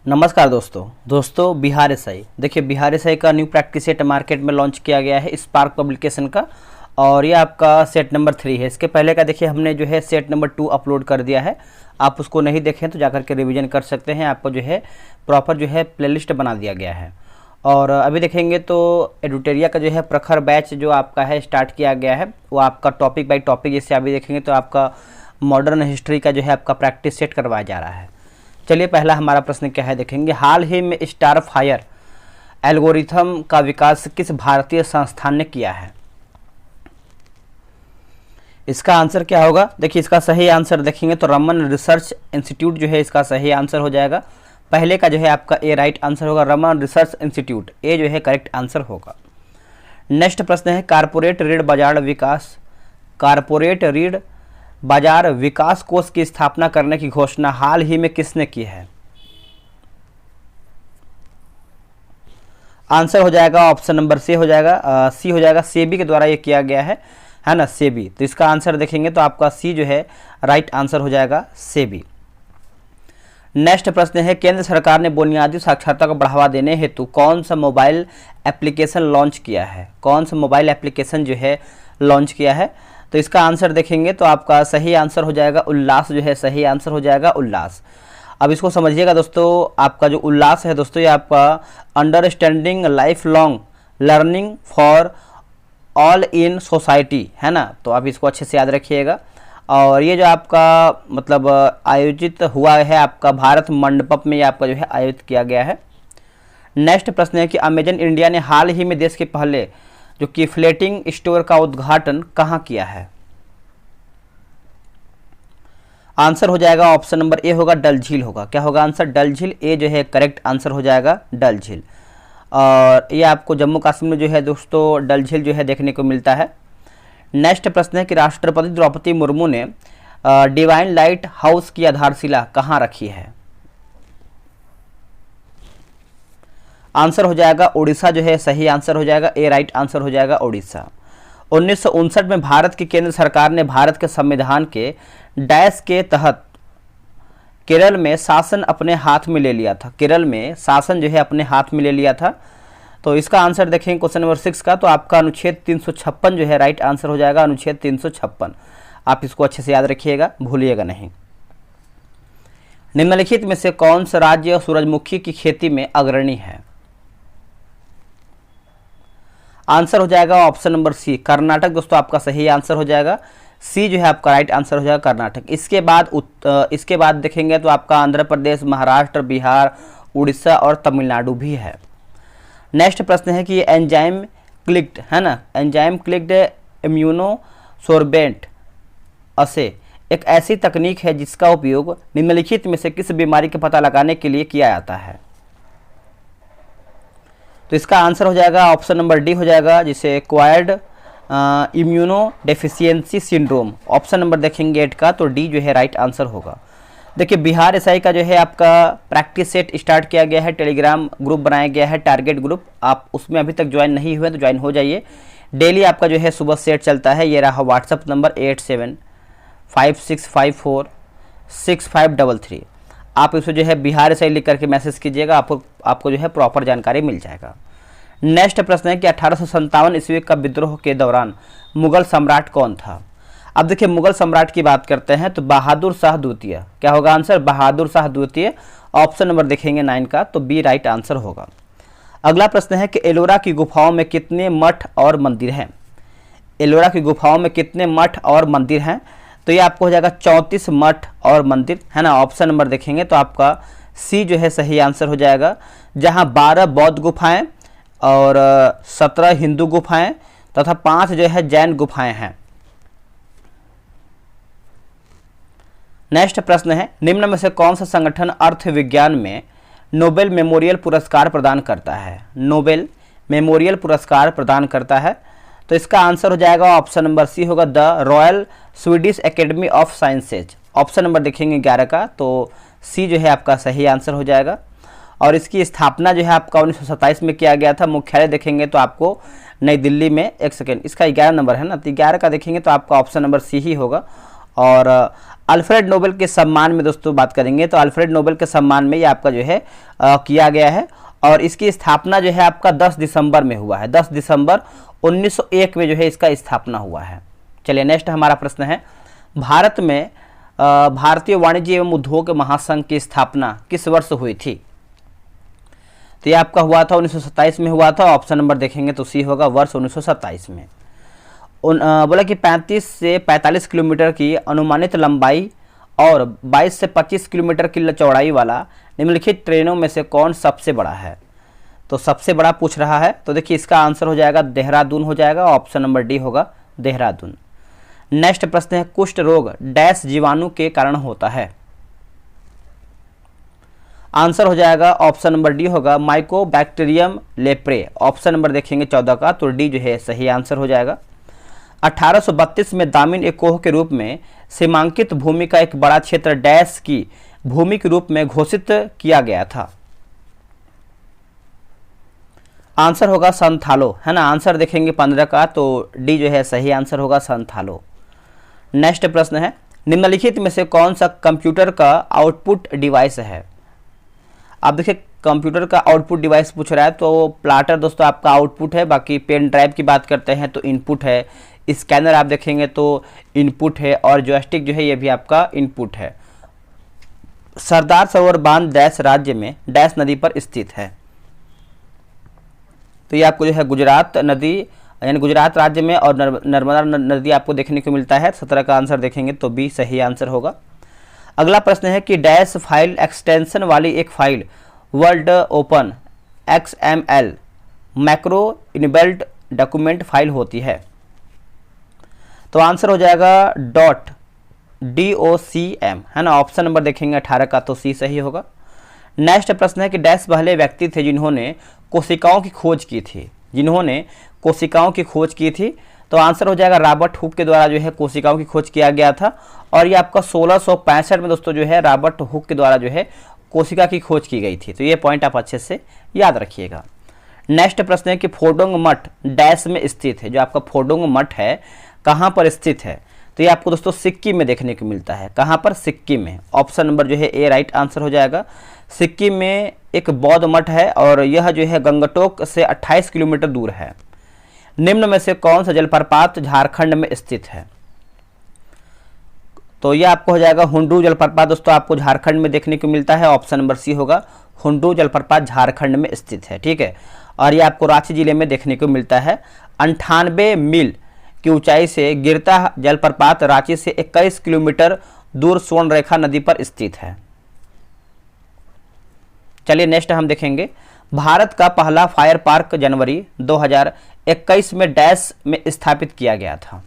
नमस्कार दोस्तों बिहार एसआई देखिए बिहार एसआई का न्यू प्रैक्टिस सेट मार्केट में लॉन्च किया गया है स्पार्क पब्लिकेशन का। और ये आपका सेट नंबर 3 है। इसके पहले का देखिए हमने जो है सेट नंबर 2 अपलोड कर दिया है। आप उसको नहीं देखें तो जाकर के रिवीजन कर सकते हैं। आपको जो है प्रॉपर जो है प्लेलिस्ट बना दिया गया है। और अभी देखेंगे तो एडुटेरिया का जो है प्रखर बैच जो आपका है स्टार्ट किया गया है, वो आपका टॉपिक बाई टॉपिक जैसे अभी देखेंगे तो आपका मॉडर्न हिस्ट्री का जो है आपका प्रैक्टिस सेट करवाया जा रहा है। चलिए पहला हमारा प्रश्न क्या है देखेंगे। हाल ही में स्टार फायर एल्गोरिथम का विकास किस भारतीय संस्थान ने किया है? इसका आंसर क्या होगा? देखिए इसका सही आंसर देखेंगे तो रमन रिसर्च इंस्टीट्यूट जो है इसका सही आंसर हो जाएगा। पहले का जो है आपका ए राइट आंसर होगा, रमन रिसर्च इंस्टीट्यूट ए जो है करेक्ट आंसर होगा। नेक्स्ट प्रश्न है कारपोरेट ऋण बाजार विकास कोष की स्थापना करने की घोषणा हाल ही में किसने की है? आंसर हो जाएगा ऑप्शन नंबर सी हो जाएगा सेबी के द्वारा ये किया गया है ना, सेबी। तो इसका आंसर देखेंगे तो आपका सी जो है राइट आंसर हो जाएगा सेबी। नेक्स्ट प्रश्न है केंद्र सरकार ने बुनियादी साक्षरता को बढ़ावा देने हेतु कौन सा मोबाइल एप्लीकेशन लॉन्च किया है? कौन सा मोबाइल एप्लीकेशन जो है लॉन्च किया है? तो इसका आंसर देखेंगे तो आपका सही आंसर हो जाएगा उल्लास जो है सही आंसर हो जाएगा उल्लास। अब इसको समझिएगा दोस्तों, आपका जो उल्लास है दोस्तों ये आपका understanding life long learning for all in society है ना, तो आप इसको अच्छे से याद रखिएगा। और ये जो आपका मतलब आयोजित हुआ है आपका भारत मंडपम में ये आपका जो है आयोजित किया गया है। नेक्स्ट प्रश्न है कि अमेजन इंडिया ने हाल ही में देश के पहले जो कि फ्लेटिंग स्टोर का उद्घाटन कहाँ किया है? आंसर हो जाएगा ऑप्शन नंबर ए होगा डल झील होगा। क्या होगा आंसर? डल झील ए जो है करेक्ट आंसर हो जाएगा डल झील। और ये आपको जम्मू कश्मीर में जो है दोस्तों डल झील जो है देखने को मिलता है। नेक्स्ट प्रश्न है कि राष्ट्रपति द्रौपदी मुर्मू ने डिवाइन लाइट हाउस की आधारशिला कहाँ रखी है? आंसर हो जाएगा उड़ीसा जो है सही आंसर हो जाएगा ए राइट आंसर हो जाएगा उड़ीसा। 1959 में भारत की केंद्र सरकार ने भारत के संविधान के डैश के तहत केरल में शासन अपने हाथ में ले लिया था। केरल में शासन जो है अपने हाथ में ले लिया था। तो इसका आंसर देखेंगे क्वेश्चन नंबर 6 का, तो आपका अनुच्छेद 356 जो है राइट आंसर हो जाएगा अनुच्छेद 356। आप इसको अच्छे से याद रखिएगा, भूलिएगा नहीं। निम्नलिखित में से कौन सा राज्य सूरजमुखी की खेती में अग्रणी है? आंसर हो जाएगा ऑप्शन नंबर सी कर्नाटक दोस्तों आपका सही आंसर हो जाएगा। सी जो है आपका राइट आंसर हो जाएगा कर्नाटक। इसके बाद देखेंगे तो आपका आंध्र प्रदेश, महाराष्ट्र, बिहार, उड़ीसा और तमिलनाडु भी है। नेक्स्ट प्रश्न है कि एंजाइम क्लिक्ड है ना, एंजाइम क्लिक्ड इम्यूनोसोर्बेंट असे एक ऐसी तकनीक है जिसका उपयोग निम्नलिखित में से किस बीमारी का पता लगाने के लिए किया जाता है? तो इसका आंसर हो जाएगा ऑप्शन नंबर डी हो जाएगा, जिसे acquired immuno deficiency syndrome. Option number देखेंगे 8 का, तो डी जो है राइट आंसर होगा। देखिए बिहार एसआई का जो है आपका प्रैक्टिस सेट स्टार्ट किया गया है, टेलीग्राम ग्रुप बनाया गया है टारगेट ग्रुप। आप उसमें अभी तक ज्वाइन नहीं हुए तो ज्वाइन हो जाइए। डेली आपका जो है सुबह सेट चलता है। ये रहा व्हाट्सअप नंबर 8756546533। आप इसको जो है बिहार एसआई लिख करके मैसेज कीजिएगा, आपको जो है प्रॉपर जानकारी मिल जाएगा। नेक्स्ट प्रश्न है कि 1857 ईस्वी का विद्रोह के दौरान मुगल सम्राट कौन था? अब देखिए मुगल सम्राट की बात करते हैं तो बहादुर शाह द्वितीय। क्या होगा आंसर? बहादुर शाह द्वितीय। ऑप्शन नंबर देखेंगे 9 का, तो बी राइट आंसर होगा। अगला प्रश्न है कि एलोरा की गुफाओं में कितने मठ और मंदिर हैं? एलोरा की गुफाओं में कितने मठ और मंदिर हैं? तो ये आपको हो जाएगा 34 मठ और मंदिर है ना। ऑप्शन नंबर देखेंगे तो आपका सी जो है सही आंसर हो जाएगा, जहां 12 बौद्ध गुफाएं और 17 हिंदू गुफाएं तथा 5 जो है जैन गुफाएं हैं। नेक्स्ट प्रश्न है निम्न में से कौन सा संगठन अर्थविज्ञान में नोबेल मेमोरियल पुरस्कार प्रदान करता है? नोबेल मेमोरियल पुरस्कार प्रदान करता है। तो इसका आंसर हो जाएगा ऑप्शन नंबर सी होगा, the royal Swedish academy of sciences. Option number देखेंगे 11 का, तो सी जो है आपका सही आंसर हो जाएगा। और इसकी स्थापना जो है आपका 1927 में किया गया था। मुख्यालय देखेंगे तो आपको नई दिल्ली में, एक सेकेंड इसका 11 नंबर है ना, तो 11 का देखेंगे तो आपका ऑप्शन नंबर सी ही होगा। और अल्फ्रेड नोबेल के सम्मान में दोस्तों बात करेंगे तो अल्फ्रेड नोबेल के सम्मान में ये आपका जो है किया गया है और इसकी स्थापना जो है आपका 10 दिसंबर में हुआ है। 10 दिसंबर 1901 में जो है इसका स्थापना हुआ है। चलिए नेक्स्ट हमारा प्रश्न है, भारत में भारतीय वाणिज्य एवं उद्योग महासंघ की स्थापना किस वर्ष हुई थी? तो ये आपका हुआ था 1927 में हुआ था। ऑप्शन नंबर देखेंगे तो सी होगा, वर्ष 1927 में। बोला कि 35 से 45 किलोमीटर की अनुमानित लंबाई और 22 से 25 किलोमीटर की चौड़ाई वाला निम्नलिखित ट्रेनों में से कौन सबसे बड़ा है? तो सबसे बड़ा पूछ रहा है, तो देखिए इसका आंसर हो जाएगा देहरादून हो जाएगा। ऑप्शन नंबर डी होगा देहरादून। नेक्स्ट प्रश्न है, कुष्ठ रोग डैश जीवाणु के कारण होता है? आंसर हो जाएगा ऑप्शन नंबर डी होगा माइकोबैक्टीरियम लेप्रे। ऑप्शन नंबर देखेंगे 14 का, तो डी जो है सही आंसर हो जाएगा। 1832 में दामिन एकोह के रूप में सीमांकित भूमि का एक बड़ा क्षेत्र डैश की भूमि के रूप में घोषित किया गया था? आंसर होगा संथालो, है ना। आंसर देखेंगे 15 का, तो डी जो है सही आंसर होगा संथालो। नेक्स्ट प्रश्न है, निम्नलिखित में से कौन सा कंप्यूटर का आउटपुट डिवाइस है? आप देखिए कंप्यूटर का आउटपुट डिवाइस पूछ रहा है, तो प्लाटर दोस्तों आपका आउटपुट है, बाकी पेन ड्राइव की बात करते हैं तो इनपुट है, स्कैनर आप देखेंगे तो इनपुट है और जॉयस्टिक जो है ये भी आपका इनपुट है। सरदार सरोवर बांध डैश राज्य में डैश नदी पर स्थित है? तो ये आपको जो है गुजरात नदी यानी गुजरात राज्य में और नर्मदा नदी आपको देखने को मिलता है। 17 का आंसर देखेंगे तो बी सही आंसर होगा। अगला प्रश्न है कि डैश फाइल एक्सटेंशन वाली एक file word open XML macro inbuilt document file होती है? तो आंसर हो जाएगा .docm, है ना। ऑप्शन नंबर देखेंगे 18 का, तो सी सही होगा। नेक्स्ट प्रश्न है कि डैश पहले व्यक्ति थे जिन्होंने कोशिकाओं की खोज की थी? जिन्होंने कोशिकाओं की खोज की थी, तो आंसर हो जाएगा रॉबर्ट हुक के द्वारा जो है कोशिकाओं की खोज किया गया था और ये आपका 1665 में दोस्तों जो है रॉबर्ट हुक के द्वारा जो है कोशिका की खोज की गई थी। तो ये पॉइंट आप अच्छे से याद रखिएगा। नेक्स्ट प्रश्न है कि फोडोंग मठ डैश में स्थित है? जो आपका फोडोंग मठ है कहाँ पर स्थित है? तो ये आपको दोस्तों सिक्किम में देखने को मिलता है। कहाँ पर? सिक्किम में। ऑप्शन नंबर जो है ए राइट आंसर हो जाएगा। सिक्किम में एक बौद्ध मठ है और यह जो है गंगटोक से 28 किलोमीटर दूर है। निम्न में से कौन सा जलप्रपात झारखंड में स्थित है? तो यह आपको हो जाएगा हुंडरू जलप्रपात दोस्तों आपको झारखंड में देखने को मिलता है। ऑप्शन नंबर सी होगा, हुंडरू जलप्रपात झारखंड में स्थित है। ठीक है, और ये आपको रांची जिले में देखने को मिलता है। 98 मील की ऊंचाई से गिरता जलप्रपात रांची से 21 किलोमीटर दूर स्वर्णरेखा नदी पर स्थित है। चलिए नेक्स्ट हम देखेंगे, भारत का पहला फायर पार्क जनवरी 2021 में डैश में स्थापित किया गया था?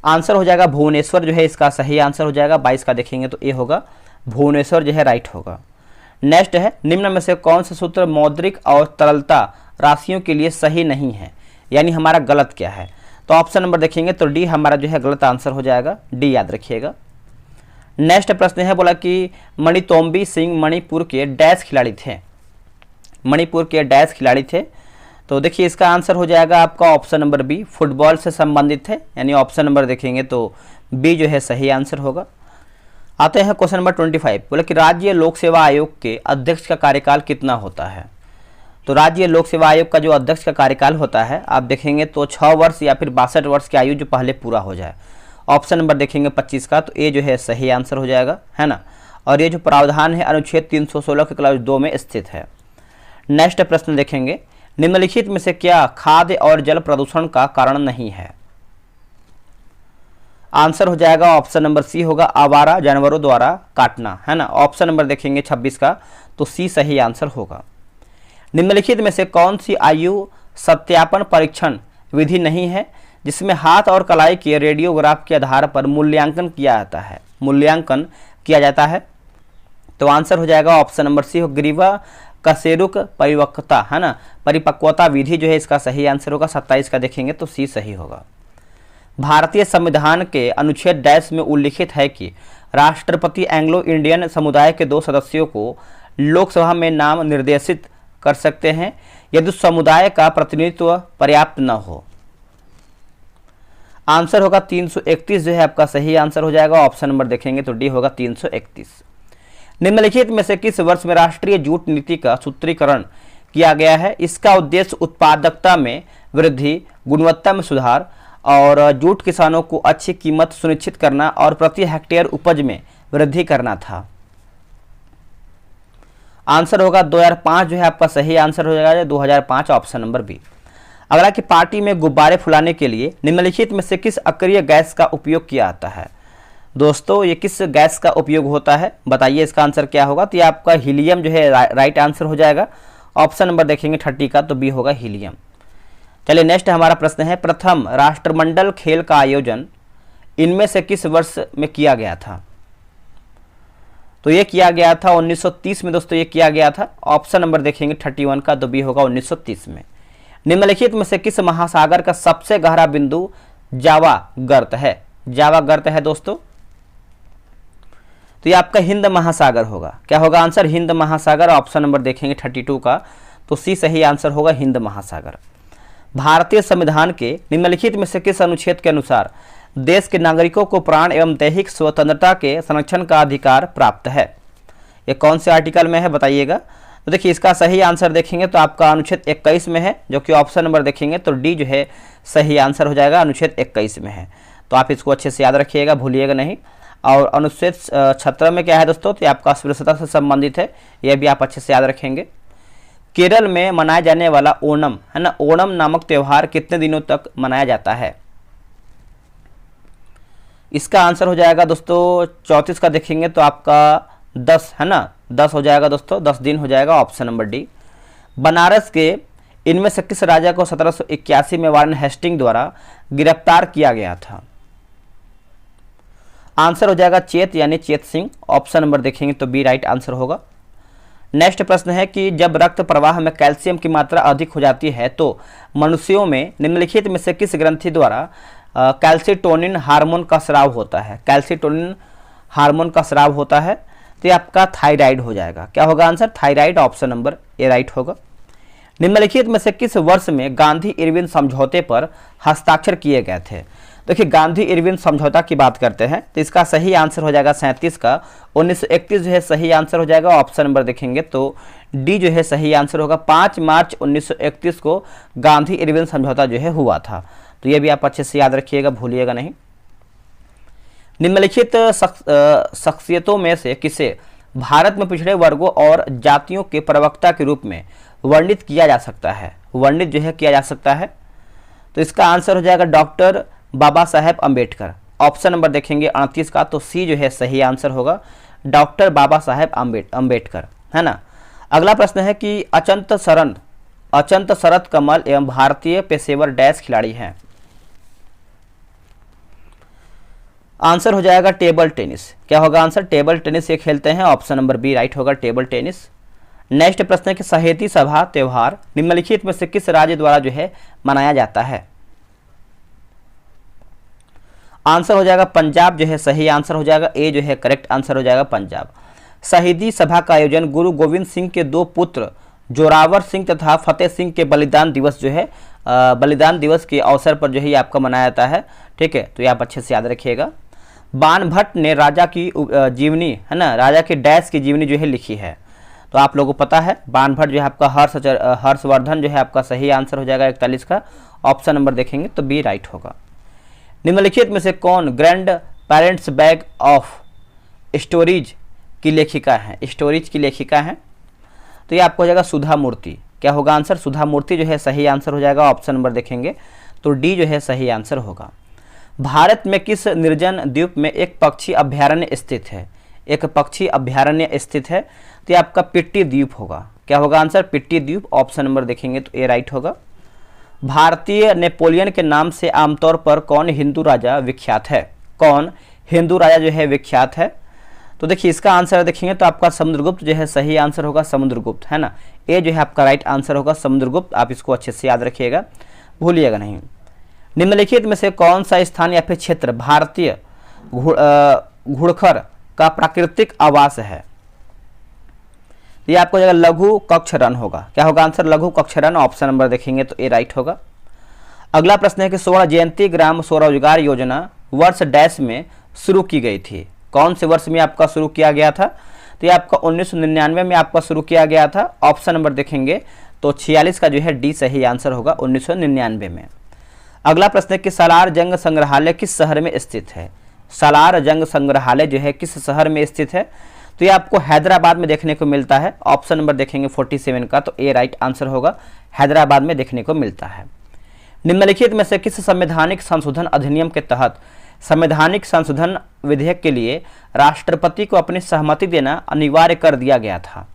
आंसर हो जाएगा भुवनेश्वर जो है इसका सही आंसर हो जाएगा। 22 का देखेंगे तो ए होगा, भुवनेश्वर जो है राइट होगा। नेक्स्ट है, निम्न में से कौन सा सूत्र मौद्रिक और तरलता राशियों के लिए सही नहीं है, यानी हमारा गलत क्या है? तो ऑप्शन नंबर देखेंगे तो डी हमारा जो है गलत आंसर हो जाएगा, डी याद रखिएगा। नेक्स्ट प्रश्न है, बोला कि मणितोम्बी सिंह मणिपुर के डैश खिलाड़ी थे? मणिपुर के डैश खिलाड़ी थे, तो देखिए इसका आंसर हो जाएगा आपका ऑप्शन नंबर बी, फुटबॉल से संबंधित है, यानी ऑप्शन नंबर देखेंगे तो बी जो है सही आंसर होगा। आते हैं क्वेश्चन नंबर 25, बोले कि राज्य लोक सेवा आयोग के अध्यक्ष का कार्यकाल कितना होता है? तो राज्य लोक सेवा आयोग का जो अध्यक्ष का कार्यकाल होता है आप देखेंगे तो 6 वर्ष या फिर 62 वर्ष की आयु जो पहले पूरा हो जाए। ऑप्शन नंबर देखेंगे 25 का, तो ए जो है सही आंसर हो जाएगा, है ना। और ये जो प्रावधान है अनुच्छेद 316 के क्लॉज 2 में स्थित है। नेक्स्ट प्रश्न देखेंगे, निम्नलिखित में से क्या खाद्य और जल प्रदूषण का कारण नहीं है? आंसर हो जाएगा ऑप्शन नंबर सी होगा, आवारा जानवरों द्वारा काटना, है ना। ऑप्शन नंबर देखेंगे 26 का, तो सी सही आंसर होगा। निम्नलिखित में से कौन सी आयु सत्यापन परीक्षण विधि नहीं है जिसमें हाथ और कलाई के रेडियोग्राफ के आधार पर मूल्यांकन किया जाता है? तो आंसर हो जाएगा ऑप्शन नंबर सी हो, ग्रीवा कशेरुक परिपक्वता, है ना, परिपक्वता विधि जो है इसका सही आंसर होगा। 27 का देखेंगे तो सी सही होगा। भारतीय संविधान के अनुच्छेद डैश में उल्लिखित है कि राष्ट्रपति एंग्लो इंडियन समुदाय के 2 सदस्यों को लोकसभा में नाम निर्देशित कर सकते हैं यदि समुदाय का प्रतिनिधित्व पर्याप्त न हो। आंसर होगा 331 जो है आपका सही आंसर हो जाएगा। ऑप्शन नंबर देखेंगे तो डी होगा 331। निम्नलिखित में से किस वर्ष में राष्ट्रीय जूट नीति का सूत्रीकरण किया गया है? इसका उद्देश्य उत्पादकता में वृद्धि, गुणवत्ता में सुधार और जूट किसानों को अच्छी कीमत सुनिश्चित करना और प्रति हेक्टेयर उपज में वृद्धि करना था। आंसर होगा 2005 जो है आपका सही आंसर हो जाएगा 2005, ऑप्शन नंबर बी। अगला कि पार्टी में गुब्बारे फुलाने के लिए निम्नलिखित में से किस अक्रिय गैस का उपयोग किया जाता है? दोस्तों ये किस गैस का उपयोग होता है बताइए, इसका आंसर क्या होगा? तो ये आपका हीलियम जो है राइट आंसर हो जाएगा। ऑप्शन नंबर देखेंगे 30 का तो बी होगा हीलियम। चलिए नेक्स्ट हमारा प्रश्न है, प्रथम राष्ट्रमंडल खेल का आयोजन इनमें से किस वर्ष में किया गया था? तो ये किया गया था 1930 में दोस्तों, ये किया गया था। ऑप्शन नंबर देखेंगे 31 का तो बी होगा 1930 में। निम्नलिखित में से किस महासागर का सबसे गहरा बिंदु जावा गर्त है? जावा गर्त है दोस्तों, तो ये आपका हिंद महासागर होगा। क्या होगा आंसर? हिंद महासागर। ऑप्शन नंबर देखेंगे 32 का तो सी सही आंसर होगा हिंद महासागर। भारतीय संविधान के निम्नलिखित में से किस अनुच्छेद के अनुसार देश के नागरिकों को प्राण एवं दैहिक स्वतंत्रता के संरक्षण का अधिकार प्राप्त है? ये कौन से आर्टिकल में है बताइएगा। तो देखिए इसका सही आंसर देखेंगे तो आपका अनुच्छेद 21 में है, जो कि ऑप्शन नंबर देखेंगे तो डी जो है सही आंसर हो जाएगा, अनुच्छेद 21 में है। तो आप इसको अच्छे से याद रखिएगा, भूलिएगा नहीं। और अनुच्छेद 17 में क्या है दोस्तों? तो आपका अस्पृश्यता से संबंधित है, यह भी आप अच्छे से याद रखेंगे। केरल में मनाया जाने वाला ओणम है ना, ओणम नामक त्यौहार कितने दिनों तक मनाया जाता है? इसका आंसर हो जाएगा दोस्तों 34 का देखेंगे तो आपका 10 है ना, 10 हो जाएगा दोस्तों, 10 दिन हो जाएगा। Option number D. बनारस के इनमें से किस राजा को 1781 में वारेन हेस्टिंग द्वारा गिरफ्तार किया गया था? आंसर हो जाएगा चेत यानी चेत सिंह। ऑप्शन नंबर देखेंगे तो बी राइट आंसर होगा। नेक्स्ट प्रश्न है कि जब रक्त प्रवाह में कैल्शियम की मात्रा अधिक हो जाती है तो मनुष्यों में निम्नलिखित में से किस ग्रंथि द्वारा कैल्सिटोनिन हार्मोन का स्राव होता है? कैल्सिटोनिन हार्मोन का स्राव होता है तो ये आपका थायराइड हो जाएगा। क्या होगा answer? Thyroid. Option number A right होगा। निम्नलिखित में से किस वर्ष में गांधी इरविन समझौते पर हस्ताक्षर किए गए थे? देखिए गांधी इरविन समझौता की बात करते हैं तो इसका सही आंसर हो जाएगा 37 का 1931 जो है सही आंसर हो जाएगा। ऑप्शन नंबर देखेंगे तो डी जो है सही आंसर होगा। 5 मार्च 1931 को गांधी इरविन समझौता जो है हुआ था, तो ये भी आप अच्छे से याद रखिएगा, भूलिएगा नहीं। निम्नलिखित शख्सियतों में से किसे भारत में पिछड़े वर्गों और जातियों के प्रवक्ता के रूप में वर्णित किया जा सकता है? वर्णित जो है किया जा सकता है तो इसका आंसर हो जाएगा doctor Baba Saheb Ambedkar. Option number देखेंगे 38 का तो सी जो है सही आंसर होगा, डॉक्टर बाबा साहेब अम्बेडकर है ना। अगला प्रश्न है कि अचंत शरत कमल एवं भारतीय पेशेवर डैश खिलाड़ी हैं? आंसर हो जाएगा टेबल टेनिस। क्या होगा आंसर? टेबल टेनिस ये खेलते हैं। ऑप्शन नंबर बी राइट होगा, टेबल टेनिस। नेक्स्ट प्रश्न है कि सहेती सभा त्योहार निम्नलिखित में से किस राज्य द्वारा जो है मनाया जाता है? आंसर हो जाएगा पंजाब जो है सही आंसर हो जाएगा, ए जो है करेक्ट आंसर हो जाएगा पंजाब। शहीदी सभा का आयोजन गुरु गोविंद सिंह के 2 पुत्र जोरावर सिंह तथा फतेह सिंह के बलिदान दिवस जो है बलिदान दिवस के अवसर पर जो है आपका मनाया जाता है। ठीक है, तो ये आप अच्छे से याद रखिएगा। बाणभट्ट ने राजा की जीवनी है ना, राजा की डैश की जीवनी जो है लिखी है, तो आप लोगों को पता है बाणभट्ट जो है आपका हर्षवर्धन जो है आपका सही आंसर हो जाएगा 41 का। ऑप्शन नंबर देखेंगे तो बी राइट होगा। निम्नलिखित में से कौन grand parents bag of stories की लेखिका है? स्टोरीज की लेखिका है तो ये आपको हो जाएगा सुधा मूर्ति। क्या होगा आंसर? सुधा मूर्ति जो है सही आंसर हो जाएगा। ऑप्शन नंबर देखेंगे तो डी जो है सही आंसर होगा। भारत में किस निर्जन द्वीप में एक पक्षी अभ्यारण्य स्थित है? एक पक्षी अभ्यारण्य स्थित है तो ये आपका पिट्टी द्वीप होगा। क्या होगा आंसर? पिट्टी द्वीप। ऑप्शन नंबर देखेंगे तो ए राइट होगा। भारतीय नेपोलियन के नाम से आमतौर पर कौन हिंदू राजा विख्यात है? कौन हिंदू राजा जो है विख्यात है? तो देखिए इसका आंसर देखेंगे तो आपका समुद्रगुप्त जो है सही आंसर होगा, समुद्रगुप्त है ना। ए जो है आपका राइट आंसर होगा समुद्रगुप्त। आप इसको अच्छे से याद रखिएगा, भूलिएगा नहीं। निम्नलिखित में से कौन सा स्थान या फिर क्षेत्र भारतीय घुड़खर का प्राकृतिक आवास है? ये आपको जगह लघु कक्ष रन होगा। क्या होगा आंसर? लघु कक्ष रन। ऑप्शन नंबर देखेंगे तो ए राइट होगा। अगला प्रश्न है कि स्वर्ण जयंती ग्राम स्वरोजगार योजना वर्ष डैश में शुरू की गई थी। कौन से वर्ष में आपका शुरू किया गया था? तो ये आपका 1999 में आपका शुरू किया गया था। ऑप्शन नंबर देखेंगे तो 46 का जो है डी सही आंसर होगा, 1999 में। अगला प्रश्न है कि सालार जंग संग्रहालय किस शहर में स्थित है? सालार जंग संग्रहालय जो है किस शहर में स्थित है? तो ये आपको हैदराबाद में देखने को मिलता है। ऑप्शन नंबर देखेंगे 47 का, तो ए राइट आंसर होगा, हैदराबाद में देखने को मिलता है। निम्नलिखित में से किस संवैधानिक संशोधन अधिनियम के तहत संवैधानिक संशोधन विधेयक के लिए राष्ट्रपति को अपनी सहमति देना अनिवार्य कर दिया गया था?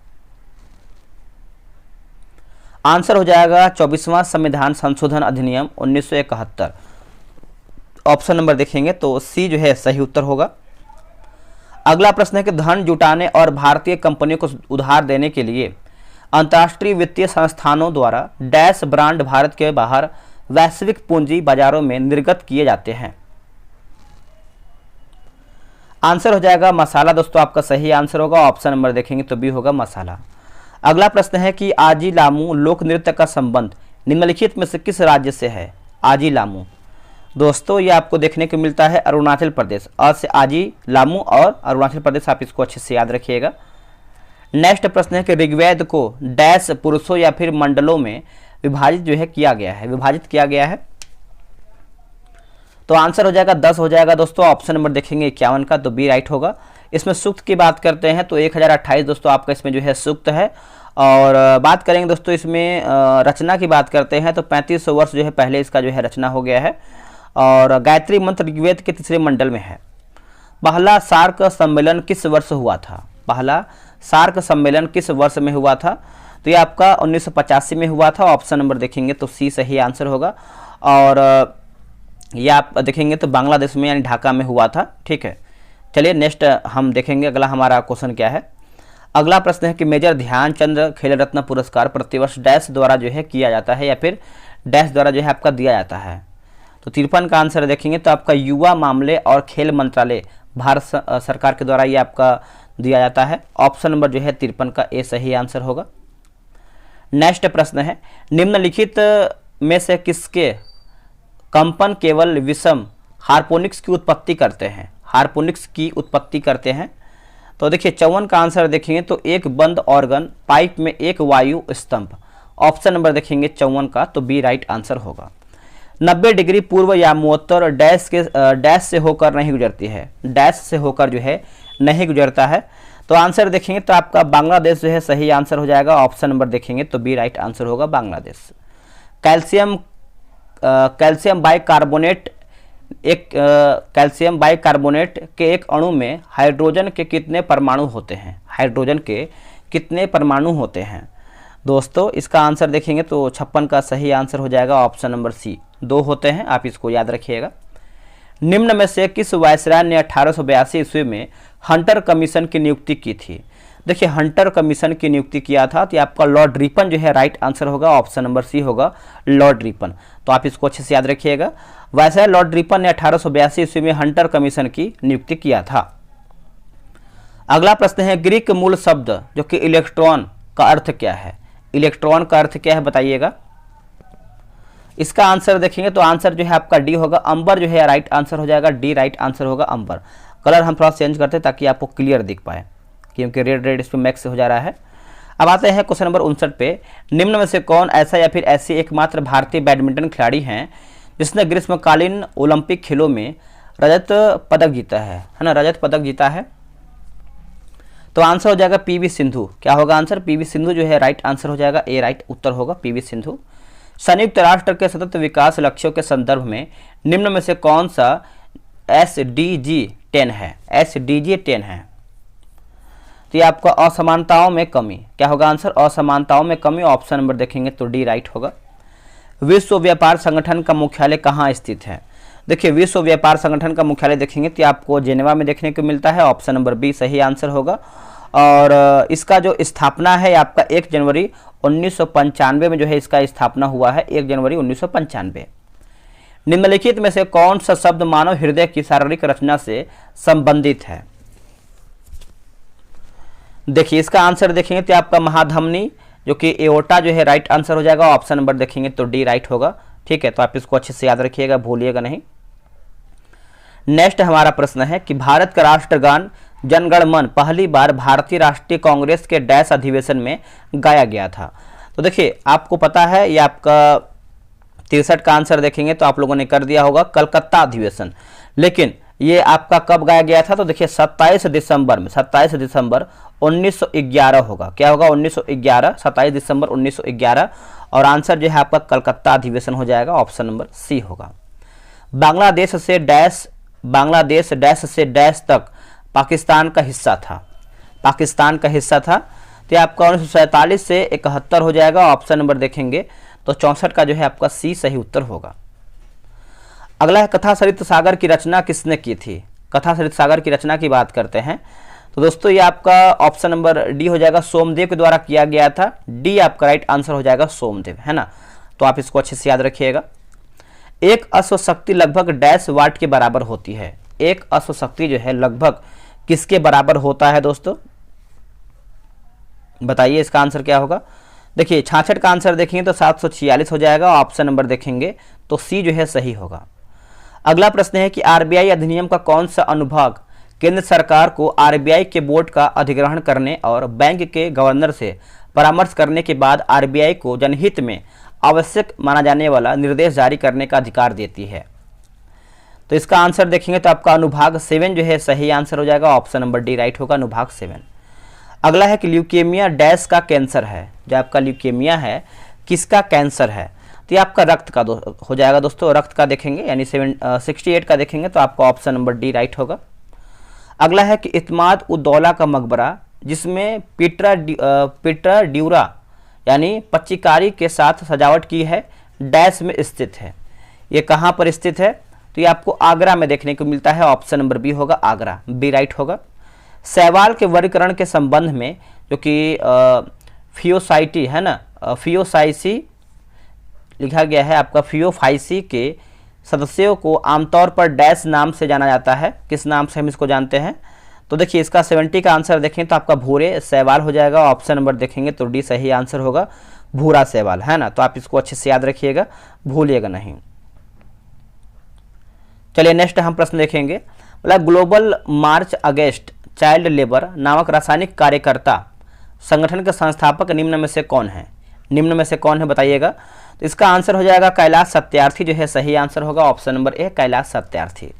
आंसर हो जाएगा 24वां संविधान संशोधन अधिनियम 1971। ऑप्शन नंबर देखेंगे तो सी जो है सही उत्तर होगा। अगला प्रश्न है कि धन जुटाने और भारतीय कंपनियों को उधार देने के लिए अंतर्राष्ट्रीय वित्तीय संस्थानों द्वारा डैश ब्रांड भारत के बाहर वैश्विक पूंजी बाजारों में निर्गत किए जाते हैं? आंसर हो जाएगा मसाला दोस्तों, आपका सही आंसर होगा। ऑप्शन नंबर देखेंगे तो बी होगा मसाला। अगला प्रश्न है कि आजी लामू लोक नृत्य का संबंध निम्नलिखित में से किस राज्य से है? आजी लामू दोस्तों ये आपको देखने को मिलता है अरुणाचल प्रदेश। और से आजी लामू और अरुणाचल प्रदेश, आप इसको अच्छे से याद रखिएगा। नेक्स्ट प्रश्न है कि ऋग्वेद को डैश पुरुषों या फिर मंडलों में विभाजित जो है किया गया है? विभाजित किया गया है तो आंसर हो जाएगा 10 हो जाएगा दोस्तों। ऑप्शन नंबर देखेंगे 51 का, तो बी राइट होगा। इसमें सूक्त की बात करते हैं तो 1028 दोस्तों आपका इसमें जो है सूक्त है। और बात करेंगे दोस्तों इसमें रचना की बात करते हैं तो 3500 वर्ष जो है पहले इसका जो है रचना हो गया है। और गायत्री मंत्र ऋग्वेद के तीसरे मंडल में है। पहला सार्क सम्मेलन किस वर्ष हुआ था? पहला सार्क सम्मेलन किस वर्ष में हुआ था? तो ये आपका 1985 में हुआ था। ऑप्शन नंबर देखेंगे तो सी सही आंसर होगा। और ये आप देखेंगे तो बांग्लादेश में यानी ढाका में हुआ था। ठीक है, चलिए नेक्स्ट हम देखेंगे अगला हमारा क्वेश्चन क्या है। अगला प्रश्न है कि मेजर ध्यानचंद खेल रत्न पुरस्कार प्रतिवर्ष डैश द्वारा जो है किया जाता है या फिर डैश द्वारा जो है आपका दिया जाता है? तो 53 का आंसर देखेंगे तो आपका युवा मामले और खेल मंत्रालय भारत सरकार के द्वारा ये आपका दिया जाता है। ऑप्शन नंबर जो है 53 का ए सही आंसर होगा। नेक्स्ट प्रश्न है निम्नलिखित में से किसके कंपन केवल विषम हार्मोनिक्स की उत्पत्ति करते हैं? हार्मोनिक्स की उत्पत्ति करते हैं तो देखिए 54 का आंसर देखेंगे तो एक बंद ऑर्गन पाइप में एक वायु स्तंभ। ऑप्शन नंबर देखेंगे 54 का, तो बी राइट आंसर होगा। 90 डिग्री पूर्व या मोतर डैश से होकर नहीं गुजरती है? डैश से होकर जो है नहीं गुजरता है तो आंसर देखेंगे तो आपका बांग्लादेश जो है सही आंसर हो जाएगा। ऑप्शन नंबर देखेंगे तो बी राइट आंसर होगा Bangladesh. Calcium bicarbonate calcium bicarbonate के एक अणु में हाइड्रोजन के कितने परमाणु होते हैं? हाइड्रोजन के कितने परमाणु होते हैं दोस्तों? इसका आंसर देखेंगे तो 56 का सही आंसर हो जाएगा। ऑप्शन नंबर सी 2 होते हैं, आप इसको याद रखिएगा। निम्न में से किस वायसराय ने 1882 ईस्वी में हंटर कमीशन की नियुक्ति की थी? देखिए हंटर कमीशन की नियुक्ति किया था तो आपका लॉर्ड रिपन जो है राइट आंसर होगा। ऑप्शन नंबर सी होगा लॉर्ड रिपन, तो आप इसको अच्छे से याद रखिएगा। वायसराय लॉर्ड रिपन ने 1882 ईस्वी में हंटर कमीशन की नियुक्ति किया था। अगला प्रश्न है ग्रीक मूल शब्द जो कि इलेक्ट्रॉन का अर्थ क्या है? इलेक्ट्रॉन का अर्थ क्या है बताइएगा। इसका आंसर देखेंगे तो आंसर जो है आपका डी होगा। अंबर जो है राइट आंसर हो जाएगा, डी राइट आंसर होगा अंबर। कलर हम थोड़ा चेंज करते हैं ताकि आपको क्लियर दिख पाए क्योंकि रेड रेड इस पर मैक्स हो जा रहा है। अब आते हैं क्वेश्चन नंबर 59 पे। निम्न में से कौन ऐसा या फिर ऐसी एकमात्र भारतीय बैडमिंटन खिलाड़ी हैं जिसने ग्रीष्मकालीन ओलंपिक खेलों में रजत पदक जीता है ना? रजत पदक जीता है तो आंसर हो जाएगा पीवी सिंधु। क्या होगा आंसर? पीवी सिंधु जो है राइट आंसर हो जाएगा, ए राइट उत्तर होगा पीवी सिंधु। संयुक्त राष्ट्र के सतत विकास लक्ष्यों के संदर्भ में निम्न में से कौन सा SDG 10 है? SDG 10 है तो ये आपका असमानताओं में कमी। क्या होगा आंसर? असमानताओं में कमी। ऑप्शन नंबर देखेंगे तो डी राइट होगा। विश्व व्यापार संगठन का मुख्यालय कहाँ स्थित है? देखिए विश्व व्यापार संगठन का मुख्यालय देखेंगे तो आपको जेनेवा में देखने को मिलता है। ऑप्शन नंबर बी सही आंसर होगा। और इसका जो स्थापना है आपका 1 जनवरी 1995 में जो है इसका स्थापना हुआ है, 1 जनवरी 1995। निम्नलिखित में से कौन सा शब्द मानव हृदय की शारीरिक रचना से संबंधित है? देखिए इसका आंसर देखेंगे तो आपका महाधमनी जो कि एओर्टा जो है राइट आंसर हो जाएगा। ऑप्शन नंबर देखेंगे तो डी राइट होगा। ठीक है, तो आप इसको अच्छे से याद रखिएगा, भूलिएगा नहीं। नेक्स्ट हमारा प्रश्न है कि भारत का राष्ट्रगान जनगण मन पहली बार भारतीय राष्ट्रीय कांग्रेस के डैश अधिवेशन में गाया गया था। तो देखिए आपको पता है, ये आपका 63 का आंसर देखेंगे तो आप लोगों ने कर दिया होगा कलकत्ता अधिवेशन, लेकिन ये आपका कब गाया गया था? तो देखिए 27 दिसंबर में, 27 दिसंबर 1911 होगा। क्या होगा? 1911, 27 दिसंबर 1911, और आंसर जो है आपका कलकत्ता अधिवेशन हो जाएगा, ऑप्शन नंबर सी होगा। बांग्लादेश डैश से डैश तक पाकिस्तान का हिस्सा था, पाकिस्तान का हिस्सा था, तो ये आपका 1947 से 71 हो जाएगा, ऑप्शन नंबर देखेंगे तो 64 का जो है आपका सी सही उत्तर होगा। अगला है कथा सरित सागर की रचना किसने की थी? कथा सरित सागर की रचना की बात करते हैं तो दोस्तों ये आपका ऑप्शन नंबर डी हो जाएगा, सोमदेव के द्वारा किया गया था। डी आपका राइट आंसर हो जाएगा, सोमदेव, है ना। तो आप इसको अच्छे से याद रखिएगा। एक अश्वशक्ति लगभग डैश वाट के बराबर होती है। एक अश्वशक्ति जो है लगभग किसके बराबर होता है दोस्तों? बताइए इसका आंसर क्या होगा? देखिए 66 का आंसर देखेंगे तो 746 हो जाएगा, ऑप्शन नंबर देखेंगे तो सी जो है सही होगा। अगला प्रश्न है कि आरबीआई अधिनियम का कौन सा अनुभाग केंद्र सरकार को आरबीआई के बोर्ड का अधिग्रहण करने और बैंक के गवर्नर से परामर्श करने के बाद आरबीआई को जनहित में आवश्यक माना जाने वाला निर्देश जारी करने का अधिकार देती है? तो इसका आंसर देखेंगे तो आपका अनुभाग 7 जो है सही आंसर हो जाएगा, ऑप्शन नंबर डी राइट होगा, अनुभाग 7। अगला है कि ल्यूकेमिया डैश का कैंसर है। जो आपका ल्यूकेमिया है किसका कैंसर है? तो ये आपका रक्त का हो जाएगा दोस्तों, रक्त का देखेंगे यानी 68 का देखेंगे तो आपका ऑप्शन नंबर डी राइट होगा। अगला है कि इत्माद उद्दौला का मकबरा जिसमें पीटर ड्यूरा यानी पच्चीकारी के साथ सजावट की है डैश में स्थित है। ये कहाँ पर स्थित है? तो ये आपको आगरा में देखने को मिलता है, ऑप्शन नंबर बी होगा, आगरा, बी राइट होगा। शैवाल के वर्गीकरण के संबंध में जो कि फियोसाइटी है ना, फियोसाइसी लिखा गया है आपका, फियोफाइसी के सदस्यों को आमतौर पर डैश नाम से जाना जाता है। किस नाम से हम इसको जानते हैं? तो देखिए इसका 70 का आंसर देखें तो आपका भूरे शैवाल हो जाएगा, ऑप्शन नंबर देखेंगे तो डी सही आंसर होगा, भूरा शैवाल, है ना। तो आप इसको अच्छे से याद रखिएगा, भूलिएगा नहीं। चलिए नेक्स्ट हम प्रश्न देखेंगे। मतलब ग्लोबल मार्च अगेंस्ट चाइल्ड लेबर नामक रासायनिक कार्यकर्ता संगठन के संस्थापक निम्न में से कौन है? निम्न में से कौन है बताइएगा। तो इसका आंसर हो जाएगा कैलाश सत्यार्थी जो है सही आंसर होगा, option number A Kailash Satyarthi.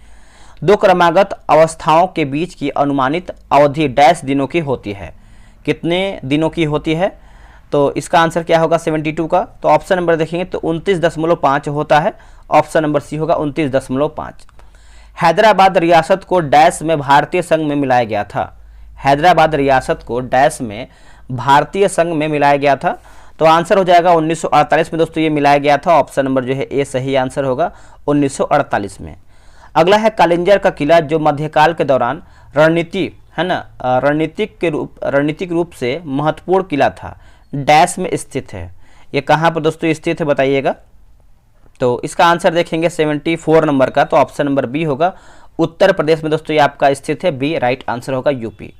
दो क्रमागत अवस्थाओं के बीच की अनुमानित अवधि डैश दिनों की होती है। कितने दिनों की होती है? तो इसका आंसर क्या होगा 72 का। तो ऑप्शन नंबर देखेंगे तो 29.5 होता है, ऑप्शन नंबर सी होगा 29.5। हैदराबाद रियासत को डैश में भारतीय संघ में मिलाया गया था। हैदराबाद रियासत को डैश में भारतीय संघ में मिलाया गया था। तो आंसर हो जाएगा 1948 में दोस्तों ये मिलाया गया था, ऑप्शन नंबर जो है ए सही आंसर होगा 1948 में। अगला है कालिंजर का किला जो मध्यकाल के दौरान रणनीति है ना, रणनीतिक रूप से महत्वपूर्ण किला था, डैश में स्थित है। ये कहाँ पर दोस्तों स्थित है बताइएगा। तो इसका आंसर देखेंगे 74 नंबर का, तो ऑप्शन नंबर बी होगा, उत्तर प्रदेश में दोस्तों ये आपका स्थित है, बी राइट आंसर होगा, यूपी।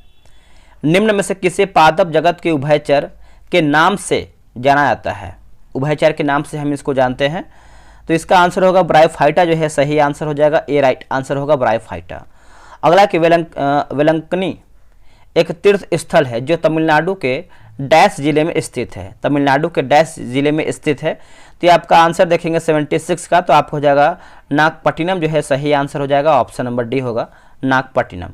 निम्न में से किसे पादप जगत के उभयचर के नाम से जाना जाता है? उभयचर के नाम से हम इसको जानते हैं। तो इसका आंसर होगा ब्रायोफाइटा जो है सही आंसर हो जाएगा, ए राइट आंसर होगा ब्रायोफाइटा। अगला कि वेलंकनी एक तीर्थ स्थल है जो तमिलनाडु के डैश जिले में स्थित है। तमिलनाडु के डैश जिले में स्थित है। तो ये आपका आंसर देखेंगे 76 का, तो आप हो जाएगा नागपट्टिनम जो है सही आंसर हो जाएगा, ऑप्शन नंबर डी होगा नागपट्टिनम।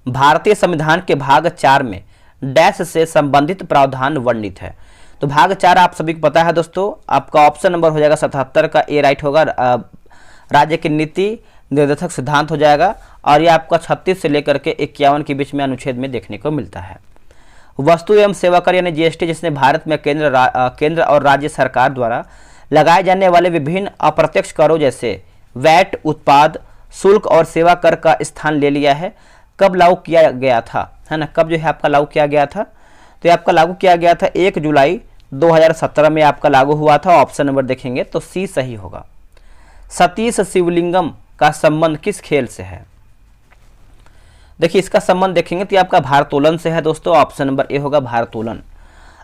भारतीय संविधान के भाग 4 में डैश से संबंधित प्रावधान वर्णित है। तो भाग 4 आप सभी को पता है दोस्तों, आपका ऑप्शन नंबर हो जाएगा 77 का, ए राइट होगा, राज्य की नीति निर्देशक सिद्धांत हो जाएगा। और ये आपका 36 से लेकर के 51 के बीच में अनुच्छेद में देखने को मिलता है। वस्तु एवं सेवा कर यानी जीएसटी जिसने भारत में केंद्र और राज्य सरकार द्वारा लगाए जाने वाले विभिन्न अप्रत्यक्ष करों जैसे वैट, उत्पाद शुल्क और सेवा कर का स्थान ले लिया है। कब लागू किया गया था, है ना, कब जो है आपका लागू किया गया था? तो ये आपका लागू किया गया था 1 जुलाई 2017 में आपका लागू हुआ था, ऑप्शन नंबर देखेंगे तो सी सही होगा। सतीश शिवलिंगम का संबंध किस खेल से है? देखिए इसका संबंध देखेंगे तो आपका भारोत्तोलन से है दोस्तों, ऑप्शन नंबर ए होगा भारोत्तोलन।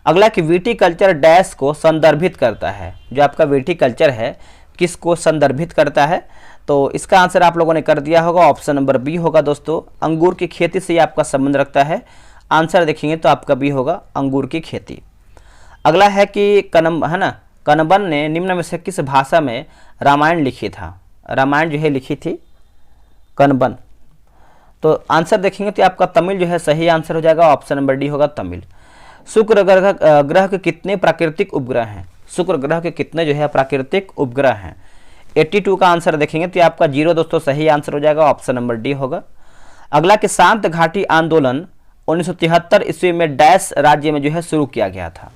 अगला कि विटिकल्चर डैश को संदर्भित करता है। जो आपका विटिकल्चर है किसको संदर्भित करता है? तो इसका आंसर आप लोगों ने कर दिया होगा, ऑप्शन नंबर बी होगा दोस्तों। अंगूर की खेती से आपका संबंध रखता है। आंसर देखेंगे तो आपका बी होगा, अंगूर की खेती। अगला है कि कनबन ने निम्न में से किस भाषा में रामायण लिखी था? रामायण जो है लिखी थी कनबन। तो आंसर देखेंगे तो आपका तमिल जो है सही आंसर हो जाएगा, ऑप्शन नंबर डी होगा तमिल। शुक्र ग्रह के कितने प्राकृतिक उपग्रह हैं? शुक्र ग्रह के कितने जो है प्राकृतिक उपग्रह हैं? 82 का आंसर देखेंगे तो आपका 0 दोस्तों सही आंसर हो जाएगा, ऑप्शन नंबर डी होगा। अगला कि शांत घाटी आंदोलन 1973 ईस्वी में डैश राज्य में जो है शुरू किया गया था?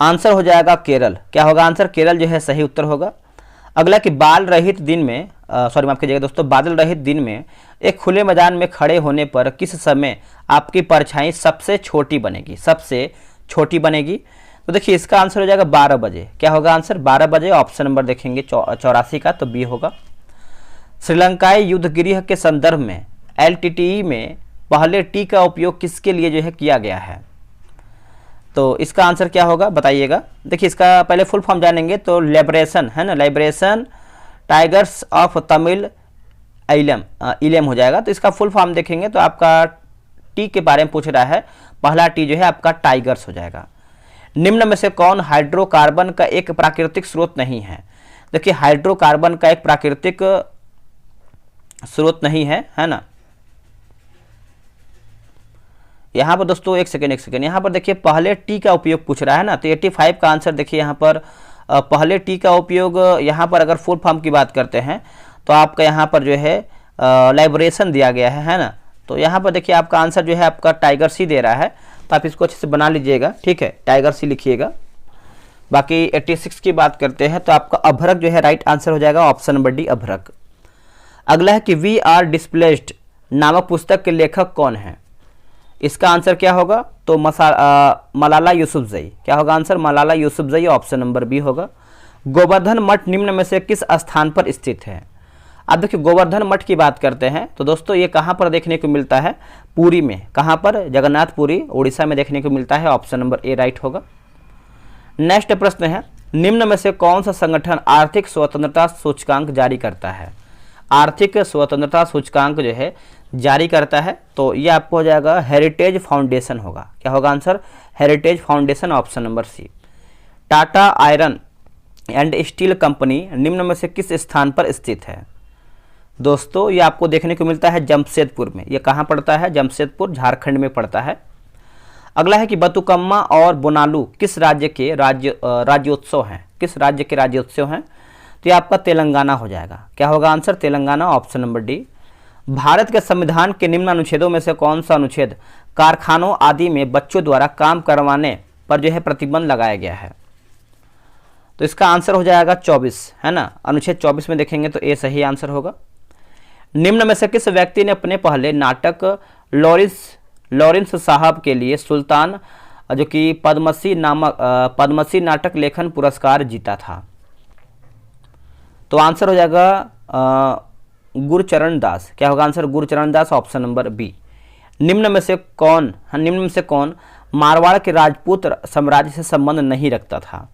आंसर हो जाएगा केरल। क्या होगा आंसर? केरल जो है सही उत्तर होगा। अगला कि बादल रहित दिन में एक खुले मैदान में खड़े होने पर किस समय आपकी परछाई सबसे छोटी बनेगी? सबसे छोटी बनेगी। तो देखिए इसका आंसर हो जाएगा 12 बजे। क्या होगा आंसर? 12 बजे। ऑप्शन नंबर देखेंगे 84 का, तो बी होगा। श्रीलंकाई युद्धगृह के संदर्भ में LTTE में पहले टी का उपयोग किसके लिए जो है किया गया है? तो इसका आंसर क्या होगा बताइएगा। देखिए इसका पहले फुल फॉर्म जानेंगे तो लिबरेशन है ना, लिबरेशन टाइगर्स ऑफ तमिल इलम हो जाएगा। तो इसका फुल फॉर्म देखेंगे तो आपका टी के बारे में पूछ रहा है, पहला टी जो है आपका टाइगर्स हो जाएगा। निम्न में से कौन हाइड्रोकार्बन का एक प्राकृतिक स्रोत नहीं है? देखिए हाइड्रोकार्बन का एक प्राकृतिक स्रोत नहीं है ना। यहाँ पर दोस्तों एक सेकेंड यहाँ पर देखिए पहले टी का उपयोग पूछ रहा है ना, तो 85 का आंसर देखिए यहाँ पर पहले टी का उपयोग। यहाँ पर अगर फुल फॉर्म की बात करते हैं तो आपका यहाँ पर जो है लाइब्रेशन दिया गया है ना। तो यहाँ पर देखिए आपका आंसर जो है आपका टाइगर सी दे रहा है, तो आप इसको अच्छे से बना लीजिएगा, ठीक है, टाइगर सी लिखिएगा। बाकी 86 की बात करते हैं तो आपका अभ्रक जो है राइट आंसर हो जाएगा, ऑप्शन नंबर डी अभ्रक। अगला है कि वी आर डिस्प्लेस्ड नामक पुस्तक के लेखक कौन है? इसका आंसर क्या होगा? तो मलाला यूसुफजई। क्या होगा answer? Malala Yousafzai, option number B होगा। गोवर्धन मठ निम्न में से किस स्थान पर स्थित है? अब देखिए गोवर्धन मठ की बात करते हैं तो दोस्तों ये कहाँ पर देखने को मिलता है? पुरी में। कहाँ पर? जगन्नाथपुरी, उड़ीसा में देखने को मिलता है, ऑप्शन नंबर ए राइट होगा। नेक्स्ट प्रश्न है, निम्न में से कौन सा संगठन आर्थिक स्वतंत्रता सूचकांक जारी करता है? आर्थिक स्वतंत्रता सूचकांक जो है जारी करता है, तो ये आपको हो जाएगा हेरिटेज फाउंडेशन होगा। क्या होगा answer? Heritage foundation, option number C. Tata iron and steel company निम्न में से किस स्थान पर स्थित है? दोस्तों ये आपको देखने को मिलता है जमशेदपुर में। ये कहाँ पड़ता है? जमशेदपुर, झारखंड में पड़ता है। अगला है कि बतुकम्मा और बोनालू किस राज्य के राज्योत्सव हैं? किस राज्य के राज्योत्सव हैं? तो ये आपका तेलंगाना हो जाएगा। क्या होगा answer? Telangana, option number D. Bharat के संविधान के निम्न अनुच्छेदों में से कौन सा अनुच्छेद कारखानों आदि में बच्चों द्वारा काम करवाने पर जो है प्रतिबंध लगाया गया है? तो इसका आंसर हो जाएगा 24 है ना। अनुच्छेद 24 में देखेंगे तो ए सही आंसर होगा। निम्न में से किस व्यक्ति ने अपने पहले नाटक लॉरेंस साहब के लिए सुल्तान जो कि पद्मश्री नाटक लेखन पुरस्कार जीता था? तो आंसर हो जाएगा गुरचरण दास। क्या होगा आंसर? गुरचरण दास, ऑप्शन नंबर बी। निम्न में से कौन मारवाड़ के राजपूत साम्राज्य से संबंध नहीं रखता था?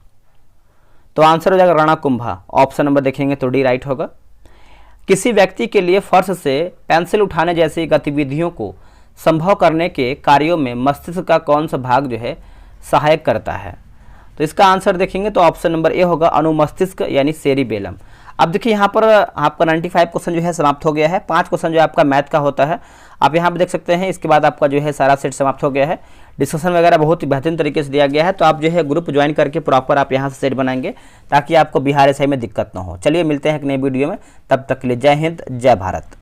तो आंसर हो जाएगा राणा कुंभा, ऑप्शन नंबर देखेंगे तो डी राइट होगा। किसी व्यक्ति के लिए फर्श से पेंसिल उठाने जैसी गतिविधियों को संभव करने के कार्यों में मस्तिष्क का कौन सा भाग जो है सहायक करता है? तो इसका आंसर देखेंगे तो ऑप्शन नंबर ए होगा, अनुमस्तिष्क यानी सेरिबेलम। अब देखिए यहाँ पर आपका 95 क्वेश्चन जो है समाप्त हो गया है। 5 क्वेश्चन जो आपका मैथ का होता है आप यहाँ पर देख सकते हैं। इसके बाद आपका जो है सारा सेट समाप्त हो गया है। डिस्कशन वगैरह बहुत ही बेहतरीन तरीके से दिया गया है, तो आप जो है ग्रुप ज्वाइन करके प्रॉपर आप यहाँ से सेट बनाएंगे ताकि आपको बिहार एसआई में दिक्कत ना हो। चलिए मिलते हैं एक नई वीडियो में, तब तक के लिए जय हिंद, जय भारत।